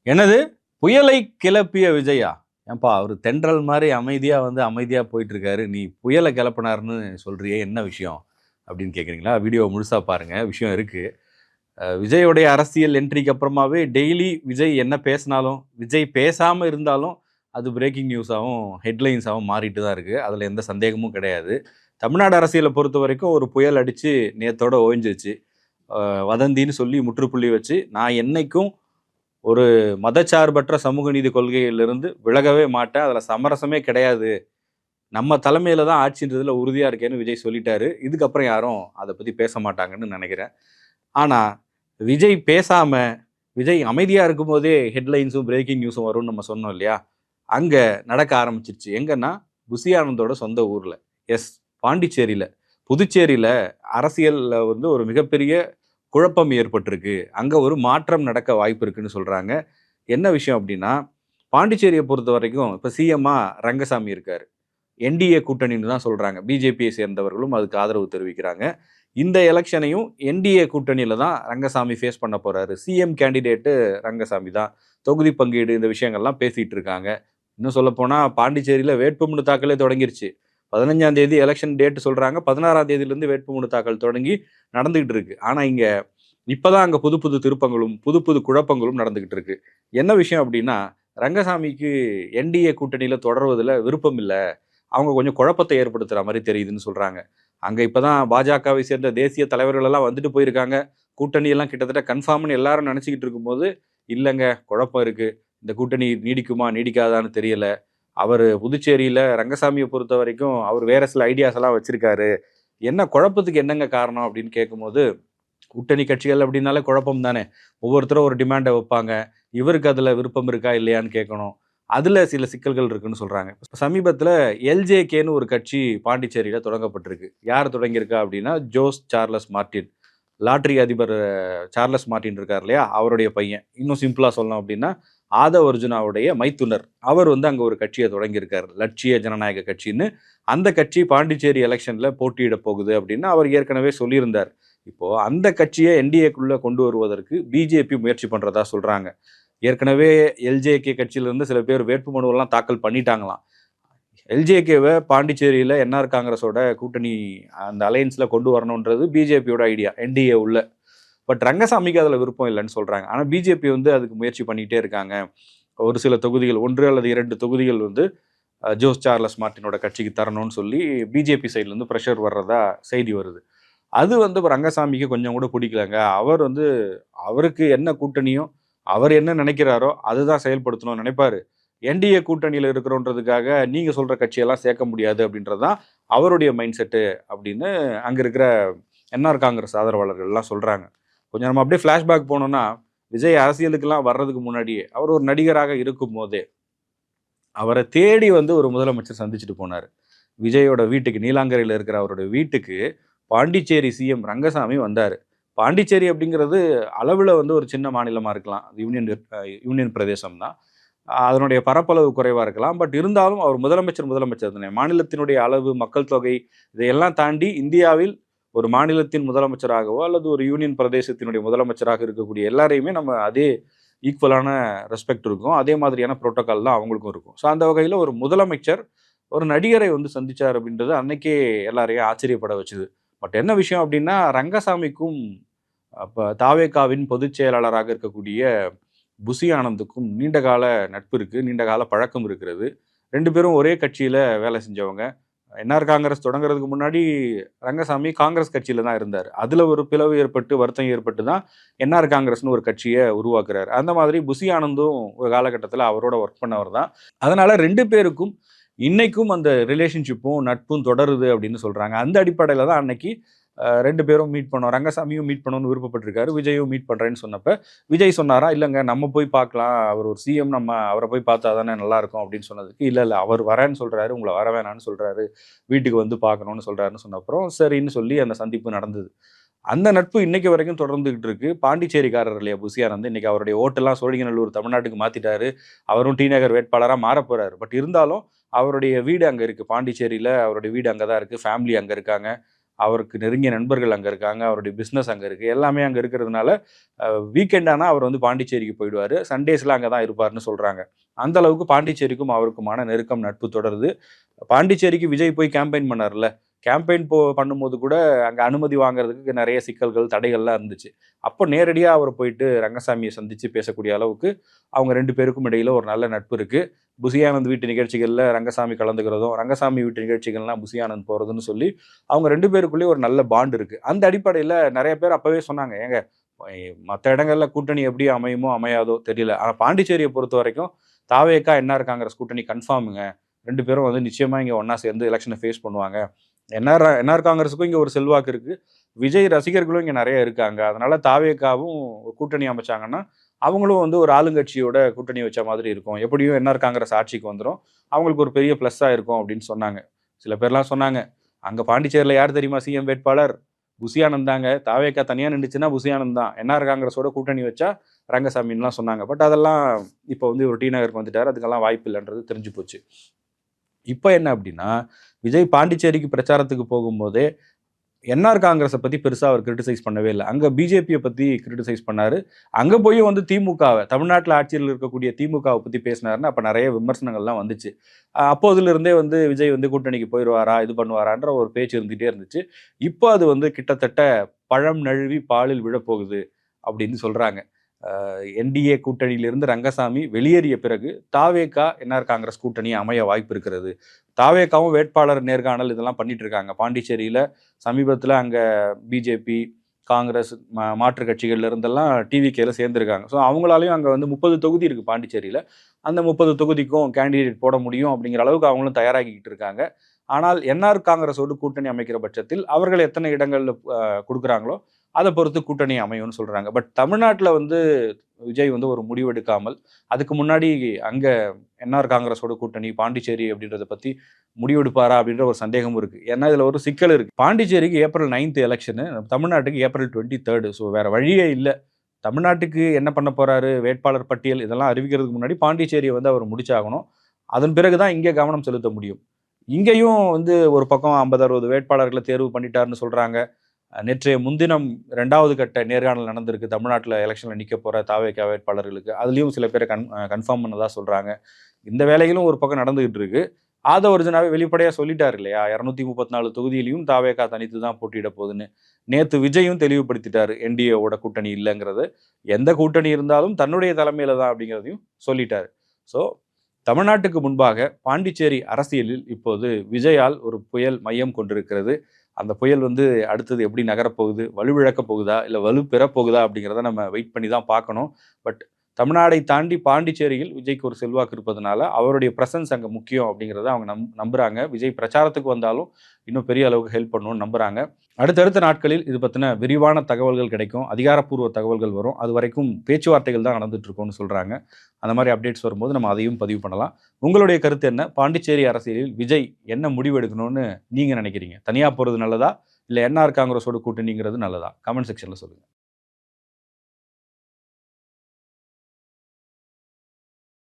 என்னது? புயலை கிளப்பிய விஜயா? ஏன்பா அவரு தென்றல் மாரி அமைதியா அமைதியா போயிட்டுருக்காரு. நீ புயல கிளப்புனாருன்னு சொல்றியே, என்ன விஷயம்? அப்படின்னு கேட்குறீங்களா? வீடியோவ முழுசா பாருங்க. விஷயம் இருக்கு. விஜயோடைய அரசியல் என்ட்ரிக்கு அப்புறமாவே டெய்லி விஜய் என்ன பேசினாலும், விஜய் பேசாம இருந்தாலும், அது பிரேக்கிங் நியூஸாவும், ஹெட்லைன்ஸாவும் மாறிட்டு தான் இருக்கு. அதுல எந்த சந்தேகமும் கிடையாது. தமிழ்நாடு அரசியல பொறுத்தவரைக்கும் ஒரு புயல் அடிச்சு நேத்தோட ஓய்ஞ்சிருச்சு. அ வதந்தின்னு சொல்லி முற்றுப்புள்ளி வச்சு, நான் என்னைக்கும் ஒரு மதச்சார்பற்ற சமூக நீதி கொள்கையிலிருந்து விலகவே மாட்டேன். அதுல சமரசமே கிடையாது. நம்ம தலைமையில தான் ஆட்சின்றதுல உறுதியா இருக்கேன்னு விஜய் சொல்லிட்டாரு. இதுக்கப்புறம் யாரும் அத பத்தி பேச மாட்டாங்கன்னு நெனைக்கிறேன். ஆனா, விஜய் பேசாம, விஜய் அமைதியா இருக்கும்போதே ஹெட்லைன்ஸும், பிரேக்கிங் நியூஸும் வரும்னு நம்ம சொன்னோம் இல்லையா? அங்க நடக்க ஆரம்பிச்சுருச்சு. எங்கன்னா, புசி ஆனந்தோட சொந்த ஊர்ல. எஸ் பாண்டிச்சேரியில. புதுச்சேரியில அரசியல்ல ஒரு மிகப்பெரிய குழப்பம் ஏற்பட்டிருக்கு. அங்க ஒரு மாற்றம் நடக்க வாய்ப்பு இருக்குன்னு சொல்றாங்க. என்ன விஷயம் அப்டின்னா, பாண்டிச்சேரிய பொறுத்தவரைக்கும் இப்ப சிஎம்மா ரங்கசாமி இருக்காரு. என்டிஏ கூட்டணின்னு தான் சொல்றாங்க. பிஜேபியை சேர்ந்தவர்களும் அதுக்கு ஆதரவு தெரிவிக்கிறாங்க. இந்த எலக்ஷனையும் என்டிஏ கூட்டணியில தான் ரங்கசாமி ஃபேஸ் பண்ண போறாரு. சிஎம் கேண்டிடேட்டு ரங்கசாமி தான். தொகுதி பங்கீடு இந்த விஷயங்கள்லாம் பேசிட்டு இருக்காங்க. இன்னும் சொல்லப்போனா பாண்டிச்சேரியில வேட்புமனு தாக்கலே தொடங்கிருச்சு. 15ஆம் தேதி எலக்ஷன் டேட் சொல்றாங்க. 16ஆம் தேதியிலிருந்து வேட்புமனு தாக்கல் தொடங்கி நடந்துகிட்டு இருக்கு. ஆனா இங்க இப்பதான் அங்க புது புது திருப்பங்களும், புது புது குழப்பங்களும் நடந்துகிட்டு இருக்கு. என்ன விஷயம் அப்டின்னா, ரங்கசாமிக்கு என்டிஏ கூட்டணியில தொடர்வதில விருப்பம் இல்ல. அவங்க கொஞ்சம் குழப்பத்தை ஏற்படுத்துற மாரி தெரியுதுன்னு சொல்றாங்க. அங்க இப்பதான் பாஜகவை சேர்ந்த தேசிய தலைவர்கள் எல்லாம் வந்துட்டு போயிருக்காங்க. கூட்டணி எல்லாம் கிட்டத்தட்ட கன்ஃபார்ம்னு எல்லாரும் நெனச்சுக்கிட்டு இருக்கும்போது, இல்லங்க குழப்பம் இருக்கு. இந்த கூட்டணி நீடிக்குமா? நீடிக்காதான்னு தெரியல. அவரு புதுச்சேரியில ரங்கசாமிய பொறுத்தவரைக்கும், அவரு வேற சில ஐடியாஸ் எல்லாம் வச்சிருக்காரு. என்ன குழப்பத்துக்கு என்னங்க காரணம்? அப்படின்னு கேட்கும்போது, கூட்டணி கட்சிகள் அப்படின்னாலே குழப்பம் தானே. ஒவ்வொருத்தரும் ஒரு டிமாண்ட வைப்பாங்க. இவருக்கு அதுல விருப்பம் இருக்கா? இல்லையான்னு கேட்கணும். அதுல சில சிக்கல்கள் இருக்குன்னு சொல்றாங்க. இப்ப சமீபத்தில எல்ஜேகேன்னு ஒரு கட்சி பாண்டிச்சேரியில தொடங்கப்பட்டிருக்கு. யார் தொடங்கியிருக்கா அப்படின்னா, ஜோஸ் சார்லஸ் மார்ட்டின். லாட்டரி அதிபர் சார்லஸ் மார்ட்டின் இருக்கார் இல்லையா? அவருடைய பையன். இன்னும் சிம்பிளா சொல்லணும் அப்படின்னா, ஆதவ் அர்ஜுனாவுடைய மைத்துனர். அவர் அங்க ஒரு கட்சிய தொடங்கியிருக்காரு. லட்சிய ஜனநாயக கட்சின்னு. அந்த கட்சி பாண்டிச்சேரி எலக்ஷன்ல போட்டியிடப் போகுது அப்படின்னு அவர் ஏற்கனவே சொல்லியிருந்தார். இப்போ அந்த கட்சிய என்டிஏக்குள்ள கொண்டு வருவதற்கு பிஜேபி முயற்சி பண்றதா சொல்றாங்க. ஏற்கனவே எல்ஜேகே கட்சியிலிருந்து சில பேர் வேட்புமனுவெல்லாம் தாக்கல் பண்ணிட்டாங்களாம். எல்ஜேகேவ பாண்டிச்சேரியில என்ஆர் காங்கிரஸோட கூட்டணி அந்த அலையன்ஸ்ல கொண்டு வரணுன்றது பிஜேபியோட ஐடியா. என்டிஏ உள்ள. பட் ரங்கசாமிக்கு அதுல விருப்பம் இல்லன்னு சொல்றாங்க. ஆனா பிஜேபி அதுக்கு முயற்சி பண்ணிட்டே இருக்காங்க. ஒரு சில தொகுதிகள் 1 அல்லது 2 தொகுதிகள் ஜோஸ் சார்லஸ் மார்ட்டினோட கட்சிக்கு தரணும்னு சொல்லி பிஜேபி சைட்லேருந்து பிரஷர் வர்றதா செய்தி வருது. அது இப்ப ரங்கசாமிக்கு கொஞ்சம் கூட பிடிக்கலங்க. அவர் அவருக்கு என்ன கூட்டணியோ, அவர் என்ன நினைக்கிறாரோ, அதுதான் செயல்படுத்தணும்னு நினைப்பாரு. என்டிஏ கூட்டணியில இருக்கிறோன்றதுக்காக நீங்க சொல்ற கட்சியெல்லாம் சேர்க்க முடியாது அப்படின்றது தான் அவருடைய மைண்ட் செட்டு அப்படின்னு அங்க இருக்கிற என்ஆர் காங்கிரஸ் ஆதரவாளர்கள்லாம் சொல்றாங்க. கொஞ்சம் நம்ம அப்படியே ஃபிளாஷ்பேக் போனோம்னா, விஜய் அரசியலுக்கெல்லாம் வர்றதுக்கு முன்னாடியே, அவர் ஒரு நடிகராக இருக்கும்போதே, அவர தேடி ஒரு முதலமைச்சர் சந்திச்சுட்டு போனாரு. விஜயோட வீட்டுக்கு நீலாங்கரையில இருக்கிற அவருடைய வீட்டுக்கு பாண்டிச்சேரி சிஎம் ரங்கசாமி வந்தாரு. பாண்டிச்சேரி அப்படிங்கிறது அளவுல ஒரு சின்ன மாநிலமா இருக்கலாம். அது யூனியன் பிரதேசம் தான். அதனுடைய பரப்பளவு குறைவா இருக்கலாம். பட் இருந்தாலும் அவர் முதலமைச்சர் தானே. மாநிலத்தினுடைய அளவு, மக்கள் தொகை இதையெல்லாம் தாண்டி இந்தியாவில் ஒரு மாநிலத்தின் முதலமைச்சராகவோ, அல்லது ஒரு யூனியன் பிரதேசத்தினுடைய முதலமைச்சராக இருக்கக்கூடிய எல்லாரையுமே நம்ம அதே ஈக்குவலான ரெஸ்பெக்ட் இருக்கும். அதே மாதிரியான புரோட்டோகால் தான் அவங்களுக்கும் இருக்கும். ஸோ அந்த வகையில ஒரு முதலமைச்சர் ஒரு நடிகரை சந்திச்சார் அப்படின்றது அன்னைக்கே எல்லாரையும் ஆச்சரியப்பட வச்சது. பட் என்ன விஷயம் அப்படின்னா, ரங்கசாமிக்கும் அப்ப தாவேகாவின் பொதுச் செயலாளராக இருக்கக்கூடிய புசி ஆனந்துக்கும் நீண்ட கால நட்பு இருக்கு. நீண்ட கால பழக்கம் இருக்கிறது. 2 பேரும் ஒரே கட்சியில வேலை செஞ்சவங்க. என்ஆர் காங்கிரஸ் தொடங்குறதுக்கு முன்னாடி ரங்கசாமி காங்கிரஸ் கட்சியில தான் இருந்தாரு. அதுல ஒரு பிளவு ஏற்பட்டு, வருத்தம் ஏற்பட்டு தான் என்ஆர் காங்கிரஸ்ன்னு ஒரு கட்சிய உருவாக்குறாரு. அந்த மாதிரி புசி ஆனந்தும் ஒரு காலகட்டத்தில அவரோட ஒர்க் பண்ணவர் தான். அதனால 2 பேருக்கும் இன்னைக்கும் அந்த ரிலேஷன்ஷிப்பும், நட்பும் தொடருது அப்படின்னு சொல்றாங்க. அந்த அடிப்படையில தான் அன்னைக்கு 2 பேரும் மீட் பண்ணோம். ரங்கசாமியும் மீட் பண்ணணும்னு விருப்பப்பட்டிருக்காரு. விஜயும் மீட் பண்றேன்னு சொன்னப்ப, விஜய் சொன்னாராம், "இல்லங்க நம்ம போய் பார்க்கலாம். அவர் ஒரு சிஎம் நம்ம அவர போய் பார்த்தா தானே நல்லாருக்கும்." அப்படின்னு சொன்னதுக்கு, "இல்ல அவர் வரேன்னு சொல்றாரு. உங்கள வர வேணான்னு சொல்றாரு. வீட்டுக்கு பார்க்கணும்னு சொல்றாருன்னு" சொன்ன அப்புறம், சரின்னு சொல்லி அந்த சந்திப்பு நடந்தது. அந்த நட்பு இன்னைக்கு வரைக்கும் தொடர்ந்துகிட்டு இருக்கு. பாண்டிச்சேரிக்காரர் இல்லையா புசி ஆனந்த். இன்னைக்கு அவருடைய ஓட்டெல்லாம் சோழிங்கநல்லூர் தமிழ்நாட்டுக்கு மாத்திட்டாரு. அவரும் டி. நகர் வேட்பாளரா மாறப் போறாரு. பட் இருந்தாலும் அவருடைய வீடு அங்க இருக்கு. பாண்டிச்சேரியில அவருடைய வீடு அங்க தான் இருக்கு. ஃபேமிலி அங்க இருக்காங்க. அவருக்கு நெருங்கிய நண்பர்கள் அங்கே இருக்காங்க, அவருடைய பிஸ்னஸ் அங்கே இருக்குது, எல்லாமே அங்கே இருக்கிறதுனால வீக்கெண்ட் ஆனால் அவர் வந்து பாண்டிச்சேரிக்கு போயிடுவார், சண்டேஸில் அங்கே தான் இருப்பார்னு சொல்கிறாங்க. அந்த அளவுக்கு பாண்டிச்சேரிக்கும் அவருக்குமான நெருக்கம் நட்பு தொடருது. பாண்டிச்சேரிக்கு விஜய் போய் கேம்பெயின் பண்ணார்ல, கேம்பெயின் பண்ணும்போது கூட அங்கே அனுமதி வாங்குறதுக்கு நிறைய சிக்கல்கள் தடைகள்லாம் இருந்துச்சு. அப்போ நேரடியாக அவர் போயிட்டு ரங்கசாமியை சந்தித்து பேசக்கூடிய அளவுக்கு அவங்க 2 பேருக்கும் இடையில் ஒரு நல்ல நட்பு இருக்குது. புசி ஆனந்த் வீட்டு நிகழ்ச்சிகளில் ரங்கசாமி கலந்துக்கிறதும், ரங்கசாமி வீட்டு நிகழ்ச்சிகள்லாம் புசி ஆனந்த் போகிறதுன்னு சொல்லி அவங்க 2 பேருக்குள்ளேயே ஒரு நல்ல பாண்ட் இருக்குது. அந்த அடிப்படையில் நிறைய பேர் அப்போவே சொன்னாங்க, ஏங்க மற்ற இடங்களில் கூட்டணி எப்படி அமையுமோ அமையாதோ தெரியல, ஆனால் பாண்டிச்சேரியை பொறுத்த வரைக்கும் தாவேகா என்ஆர் காங்கிரஸ் கூட்டணி கன்ஃபார்முங்க, 2 பேரும் வந்து நிச்சயமாக இங்கே ஒன்றா சேர்ந்து எலெக்ஷனை ஃபேஸ் பண்ணுவாங்க. என்ஆர் காங்கிரஸுக்கும் இங்கே ஒரு செல்வாக்கு இருக்குது, விஜய் ரசிகர்களும் இங்கே நிறைய இருக்காங்க, அதனால தாவேகாவும் கூட்டணி அமைச்சாங்கன்னா அவங்களும் வந்து ஒரு ஆளுங்கட்சியோட கூட்டணி வச்ச மாதிரி இருக்கும், எப்படியும் என்ஆர் காங்கிரஸ் ஆட்சிக்கு வந்துடும், அவங்களுக்கு ஒரு பெரிய ப்ளஸ்ஸாக இருக்கும் அப்படின்னு சொன்னாங்க. சில பேர்லாம் சொன்னாங்க, அங்கே பாண்டிச்சேரியில் யார் தெரியுமா சிஎம் வேட்பாளர்? புசி ஆனந்த் தாங்க, தாவேகா தனியாக நின்றுச்சுன்னா புசி ஆனந்த் தான், என்ஆர் காங்கிரஸோட கூட்டணி வச்சா ரங்கசாமின்லாம் சொன்னாங்க. பட் அதெல்லாம் இப்போ வந்து ஒரு டி நகருக்கு வந்துட்டார், அதுக்கெல்லாம் வாய்ப்பு இல்லைன்றது தெரிஞ்சு போச்சு. இப்போ என்ன அப்படின்னா, விஜய் பாண்டிச்சேரிக்கு பிரச்சாரத்துக்கு போகும்போதே என்ஆர் காங்கிரஸை பற்றி பெருசாக அவர் கிரிட்டிசைஸ் பண்ணவே இல்லை. அங்கே பிஜேபியை பற்றி கிரிட்டிசைஸ் பண்ணார். அங்கே போய் வந்து திமுகவை, தமிழ்நாட்டில் ஆட்சியில் இருக்கக்கூடிய திமுகவை பற்றி பேசினாருன்னு அப்போ நிறைய விமர்சனங்கள்லாம் வந்துச்சு. அப்போதுலேருந்தே வந்து விஜய் வந்து கூட்டணிக்கு போயிடுவாரா, இது பண்ணுவாரான்ற ஒரு பேச்சு இருந்துகிட்டே இருந்துச்சு. இப்போ அது வந்து கிட்டத்தட்ட பழம் நழுவி பாலில் விழப்போகுது அப்படின்னு சொல்கிறாங்க. என்டிஏ கூட்டணியிலிருந்து ரங்கசாமி வெளியேறிய பிறகு தாவேகா என்ஆர் காங்கிரஸ் கூட்டணி அமைய வாய்ப்பு இருக்கிறது. தாவேகாவும் வேட்பாளர் நேர்காணல் இதெல்லாம் பண்ணிட்டு இருக்காங்க பாண்டிச்சேரியில். சமீபத்தில் அங்கே பிஜேபி, காங்கிரஸ், மாற்று கட்சிகள்ல இருந்தெல்லாம் டிவிகேல சேர்ந்துருக்காங்க. ஸோ அவங்களாலையும் அங்கே வந்து 30 தொகுதி இருக்குது பாண்டிச்சேரியில், அந்த 30 தொகுதிக்கும் கேண்டிடேட் போட முடியும் அப்படிங்கிற அளவுக்கு அவங்களும் தயாராகிக்கிட்டு இருக்காங்க. ஆனால் என்ஆர் காங்கிரஸோடு கூட்டணி அமைக்கிற பட்சத்தில் அவர்கள் எத்தனை இடங்களில் கொடுக்குறாங்களோ அதை பொறுத்து கூட்டணி அமையும்னு சொல்கிறாங்க. பட் தமிழ்நாட்டில் வந்து விஜய் வந்து ஒரு முடிவெடுக்காமல், அதுக்கு முன்னாடி அங்கே என்ஆர் காங்கிரஸோட கூட்டணி பாண்டிச்சேரி அப்படின்றத பற்றி முடிவெடுப்பாரா அப்படின்ற ஒரு சந்தேகமும் இருக்குது. ஏன்னா இதில் ஒரு சிக்கல் இருக்குது. பாண்டிச்சேரிக்கு ஏப்ரல் 9 எலெக்ஷனு, தமிழ்நாட்டுக்கு ஏப்ரல் 23. ஸோ வேறு வழியே இல்லை. தமிழ்நாட்டுக்கு என்ன பண்ண போகிறாரு, வேட்பாளர் பட்டியல் இதெல்லாம் அறிவிக்கிறதுக்கு முன்னாடி பாண்டிச்சேரியை வந்து அவர் முடிச்சாகணும். அதன் பிறகு தான் இங்கே கவனம் செலுத்த முடியும். இங்கேயும் வந்து ஒரு பக்கம் 50-60 வேட்பாளர்களை தேர்வு பண்ணிட்டாருன்னு சொல்கிறாங்க. நேற்றைய முன்தினம் 2வது கட்ட நேர்காணல் நடந்திருக்கு தமிழ்நாட்டில் எலெக்ஷனில் நிற்க போகிற தாவேகா வேட்பாளர்களுக்கு. அதுலேயும் சில பேரை கன்ஃபார்ம் பண்ணதாக சொல்கிறாங்க. இந்த வேலைகளும் ஒரு பக்கம் நடந்துகிட்டு இருக்கு. ஆதவ அர்ஜுனாவே வெளிப்படையாக சொல்லிட்டார் இல்லையா, 234 தொகுதியிலையும் தாவேகா தனித்து தான் போட்டியிட போகுதுன்னு. நேற்று விஜயும் தெளிவுபடுத்திட்டார் என்டிஏவோட கூட்டணி இல்லைங்கிறது. எந்த கூட்டணி இருந்தாலும் தன்னுடைய தலைமையில் தான் அப்படிங்கிறதையும் சொல்லிட்டார். ஸோ தமிழ்நாட்டுக்கு முன்பாக பாண்டிச்சேரி அரசியலில் இப்போது விஜயால் ஒரு புயல் மையம் கொண்டிருக்கிறது. அந்த புயல் வந்து அடுத்தது எப்படி நகரப்போகுது, வலுவிழக்கப் போகுதா இல்லை வலு பெறப்போகுதா அப்படிங்கிறத நம்ம வெயிட் பண்ணி தான் பார்க்கணும். பட் தமிழ்நாடை தாண்டி பாண்டிச்சேரியில் விஜய்க்கு ஒரு செல்வாக்கு இருப்பதனால அவருடைய ப்ரெசன்ஸ் அங்கே முக்கியம் அப்படிங்கிறத அவங்க நம்புகிறாங்க. விஜய் பிரச்சாரத்துக்கு வந்தாலும் இன்னும் பெரிய அளவுக்கு ஹெல்ப் பண்ணணும்னு நம்புகிறாங்க. அடுத்தடுத்த நாட்களில் இது பற்றின விரிவான தகவல்கள் கிடைக்கும், அதிகாரப்பூர்வ தகவல்கள் வரும். அது வரைக்கும் பேச்சுவார்த்தைகள் தான் நடந்துட்டு இருக்கோம்னு சொல்கிறாங்க. அந்த மாதிரி அப்டேட்ஸ் வரும்போது நம்ம அதையும் பதிவு பண்ணலாம். உங்களுடைய கருத்து என்ன? பாண்டிச்சேரி அரசியலில் விஜய் என்ன முடிவு எடுக்கணும்னு நீங்கள் நினைக்கிறீங்க? தனியாக போகிறது நல்லதா இல்லை என்ஆர் காங்கிரஸோட கூட்டணிங்கிறது நல்லதா? கமெண்ட் செக்ஷனில் சொல்லுங்கள்.